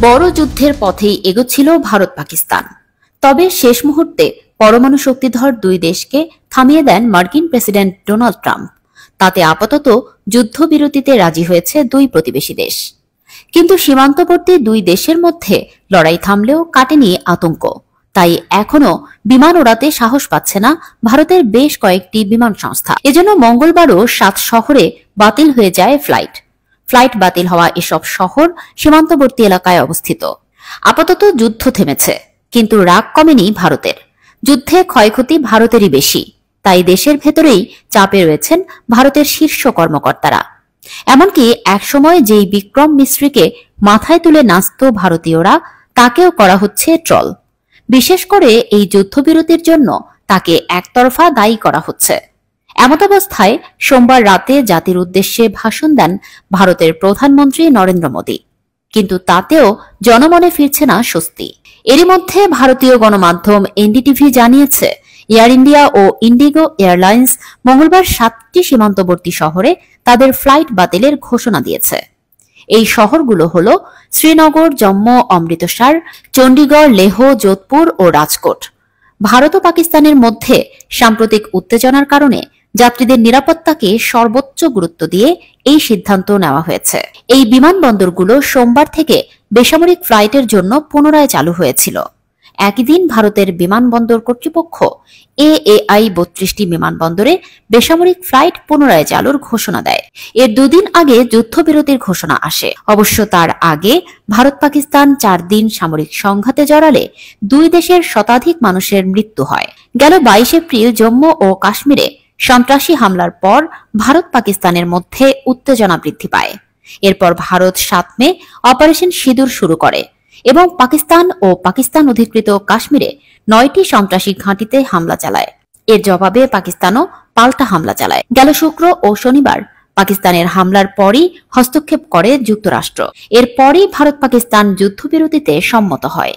বড় যুদ্ধের পথেই এগোচ্ছিল ভারত পাকিস্তান। তবে শেষ মুহূর্তে পরমাণু শক্তিধর দুই দেশকে থামিয়ে দেন মার্কিন প্রেসিডেন্ট ডোনাল্ড ট্রাম্প। তাতে আপাতত যুদ্ধবিরতিতে রাজি হয়েছে দুই প্রতিবেশী দেশ। কিন্তু সীমান্তবর্তী দুই দেশের মধ্যে লড়াই থামলেও কাটেনি আতঙ্ক। তাই এখনো বিমান ওড়াতে সাহস পাচ্ছে না ভারতের বেশ কয়েকটি বিমান সংস্থা। এজন্য মঙ্গলবারও 7 শহরে বাতিল হয়ে যায় ফ্লাইট বাতিল হওয়া এসব শহর সীমান্তবর্তী এলাকায় অবস্থিত। আপাতত যুদ্ধ থেমেছে, কিন্তু রাগ কমেনি ভারতের। যুদ্ধে ক্ষয়ক্ষতি ভারতেরই বেশি, তাই দেশের ভেতরেই চাপে রয়েছেন ভারতের শীর্ষ কর্মকর্তারা। এমনকি একসময় যেই বিক্রম মিস্ত্রিকে মাথায় তুলে নাচত ভারতীয়রা, তাকেও করা হচ্ছে ট্রল। বিশেষ করে এই যুদ্ধবিরতির জন্য তাকে একতরফা দায়ী করা হচ্ছে। এমতাবস্থায় সোমবার রাতে জাতির উদ্দেশ্যে ভাষণ দেন ভারতের প্রধানমন্ত্রী নরেন্দ্র মোদী। কিন্তু তাতেও জনমনে ফিরছে না স্বস্তি। এরই মধ্যে ভারতীয় গণমাধ্যম এনডিটিভি জানিয়েছে, এয়ার ইন্ডিয়া ও ইন্ডিগো এয়ারলাইন্স মঙ্গলবার 7টি সীমান্তবর্তী শহরে তাদের ফ্লাইট বাতিলের ঘোষণা দিয়েছে। এই শহরগুলো হল শ্রীনগর, জম্মু, অমৃতসর, চণ্ডীগড়, লেহ, যোধপুর ও রাজকোট। ভারত ও পাকিস্তানের মধ্যে সাম্প্রতিক উত্তেজনার কারণে যাত্রীদের নিরাপত্তাকে সর্বোচ্চ গুরুত্ব দিয়ে এই সিদ্ধান্ত নেওয়া হয়েছে। এই বিমানবন্দরগুলো সোমবার থেকে বেসামরিক ফ্লাইটের জন্য পুনরায় চালু হয়েছিল। একই দিন ভারতের বিমানবন্দর কর্তৃপক্ষ এএআই 32টি বিমানবন্দরে বেসামরিক ফ্লাইট পুনরায় চালুর ঘোষণা দেয়। এর দুদিন আগে যুদ্ধবিরতির ঘোষণা আসে। অবশ্য তার আগে ভারত পাকিস্তান 4 দিন সামরিক সংঘাতে জড়ালে দুই দেশের শতাধিক মানুষের মৃত্যু হয়। গেল 22 এপ্রিল জম্মু ও কাশ্মীরে সন্ত্রাসী হামলার পর ভারত পাকিস্তানের মধ্যে উত্তেজনা বৃদ্ধি পায়। এরপর ভারত 7 মে অপারেশন সিঁদুর শুরু করে এবং পাকিস্তান ও পাকিস্তান অধিকৃত কাশ্মীরে 9টি সন্ত্রাসী ঘাঁটিতে হামলা চালায়। এর জবাবে পাকিস্তানও পাল্টা হামলা চালায়। গেল শুক্র ও শনিবার পাকিস্তানের হামলার পরই হস্তক্ষেপ করে যুক্তরাষ্ট্র। এরপরই ভারত পাকিস্তান যুদ্ধবিরতিতে সম্মত হয়।